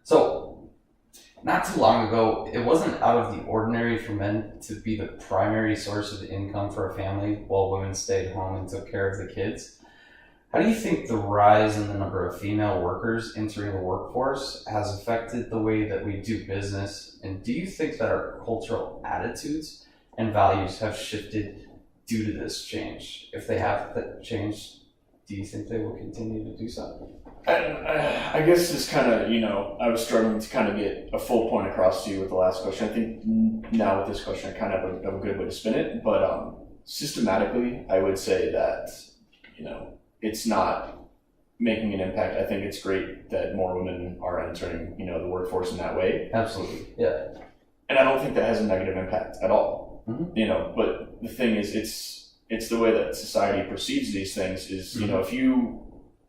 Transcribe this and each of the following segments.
So, not too long ago, it wasn't out of the ordinary for men to be the primary source of income for a family while women stayed home and took care of the kids. How do you think the rise in the number of female workers entering the workforce has affected the way that we do business? And do you think that our cultural attitudes and values have shifted due to this change? If they have changed, do you think they will continue to do so? I guess it's kind of, I was struggling to kind of get a full point across to you with the last question. I think now with this question, I kind of have a good way to spin it. But systematically, I would say that, it's not making an impact. I think it's great that more women are entering, the workforce in that way. Absolutely, yeah. And I don't think that has a negative impact at all. Mm-hmm. But the thing is, it's the way that society perceives these things is, if you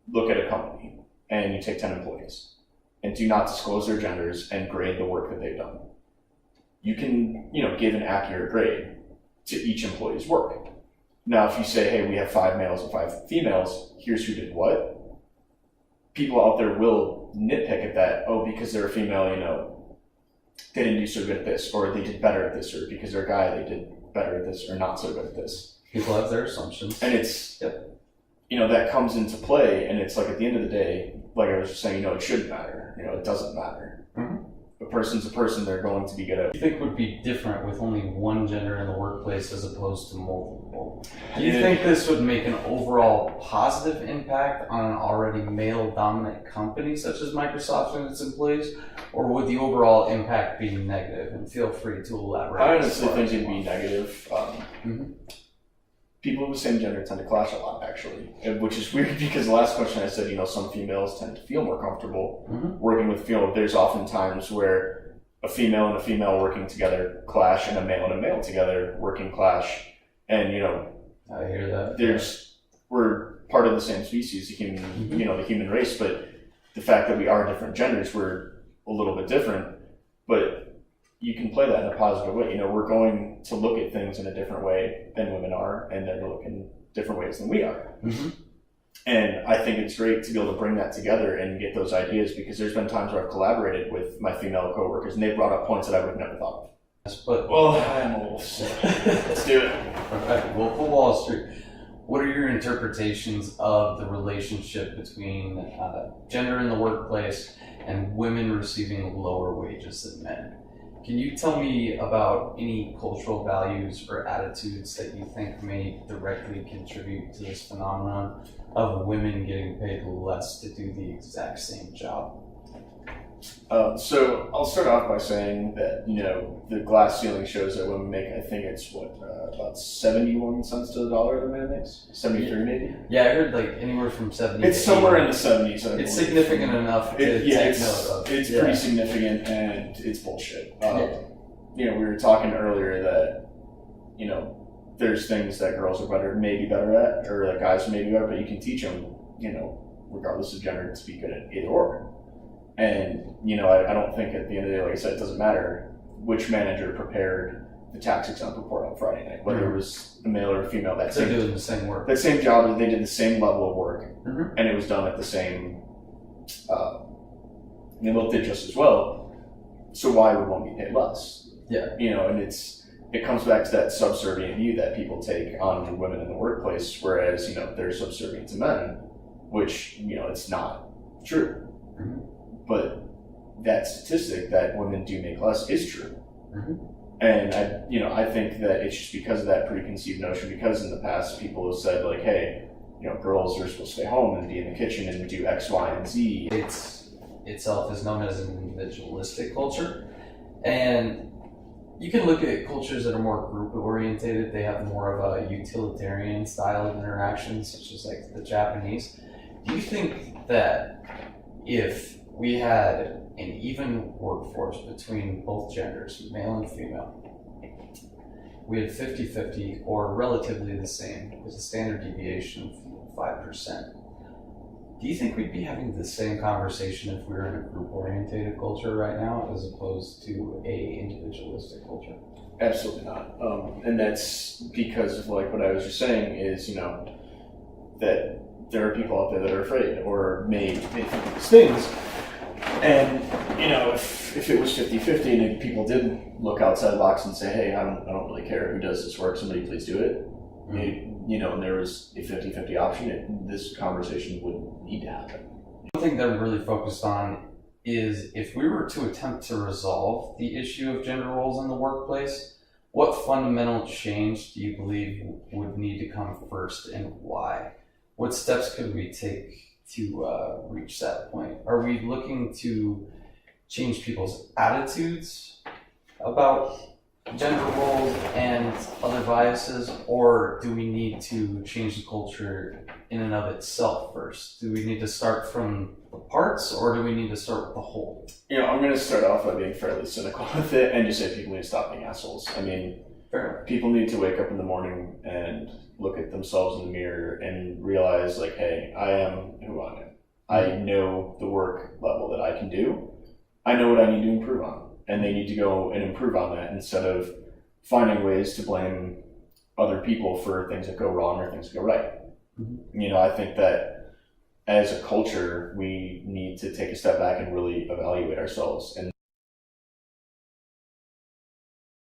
look at a company and you take 10 employees and do not disclose their genders and grade the work that they've done, you can, give an accurate grade to each employee's work. Now, if you say, hey, we have 5 males and 5 females, here's who did what, people out there will nitpick at that. Oh, because they're a female, they didn't do so good at this, or they did better at this, or because they're a guy, they did better at this, or not so good at this. People have their assumptions. And it's, that comes into play, and it's like at the end of the day, like I was just saying, it shouldn't matter. It doesn't matter. Mm-hmm. A person's a person, they're going to be good at. Do you think would be different with only one gender in the workplace as opposed to multiple? Do you think this would make an overall positive impact on an already male-dominant company such as Microsoft and its employees, or would the overall impact be negative? And feel free to elaborate. I honestly think it'd be negative. People of the same gender tend to clash a lot, actually, which is weird because the last question I said, some females tend to feel more comfortable working with female. There's often times where a female and a female working together clash, and a male together working clash, and I hear that. We're part of the same species, the human race, but the fact that we are different genders, we're a little bit different, but you can play that in a positive way. We're going to look at things in a different way than women are, and they're going to look in different ways than we are. Mm-hmm. And I think it's great to be able to bring that together and get those ideas, because there's been times where I've collaborated with my female coworkers, and they've brought up points that I would have never thought of. Yes, but I'm old, so let's do it. Okay, Wolf of Wall Street. What are your interpretations of the relationship between gender in the workplace and women receiving lower wages than men? Can you tell me about any cultural values or attitudes that you think may directly contribute to this phenomenon of women getting paid less to do the exact same job? So I'll start off by saying that, the glass ceiling shows that women make, I think it's about 71 cents to the dollar the man makes? 73 maybe? Yeah, I heard anywhere from 70. It's somewhere in the 70s. It's significant enough to take note of. It's pretty significant, and it's bullshit. We were talking earlier that, there's things that girls are maybe better at, or that guys are maybe better, but you can teach them, regardless of gender, to be good at either or. And, I don't think at the end of the day, like I said, it doesn't matter which manager prepared the tax exempt report on Friday night, whether it was a male or a female. They're doing the same work. That same job, they did the same level of work, and it was done at the same, they both did just as well. So why would one be paid less? Yeah. And it comes back to that subservient view that people take on women in the workplace, whereas, they're subservient to men, which, it's not true. But that statistic that women do make less is true. And I think that it's just because of that preconceived notion, because in the past people have said hey, girls are supposed to stay home and be in the kitchen and do X, Y, and Z. Itself is known as an individualistic culture. And you can look at cultures that are more group oriented. They have more of a utilitarian style of interaction, such as the Japanese. Do you think that if we had an even workforce between both genders, male and female, we had 50-50 or relatively the same with a standard deviation of 5%, do you think we'd be having the same conversation if we were in a group-oriented culture right now as opposed to a individualistic culture? Absolutely not. And that's because of what I was just saying is, that there are people out there that are afraid or may think these things. And, you know, if it was 50-50 and if people did look outside the box and say, hey, I don't really care who does this work, somebody please do it, you know, and there was a 50-50 option, this conversation would need to happen. One thing that I'm really focused on is if we were to attempt to resolve the issue of gender roles in the workplace, what fundamental change do you believe would need to come first and why? What steps could we take to reach that point? Are we looking to change people's attitudes about gender roles and other biases, or do we need to change the culture in and of itself first? Do we need to start from the parts, or do we need to start with the whole? You know, I'm going to start off by being fairly cynical with it and just say people need to stop being assholes. I mean, people need to wake up in the morning and look at themselves in the mirror and realize, like, hey, I am who I am. I know the work level that I can do. I know what I need to improve on. And they need to go and improve on that instead of finding ways to blame other people for things that go wrong or things that go right. You know, I think that as a culture, we need to take a step back and really evaluate ourselves and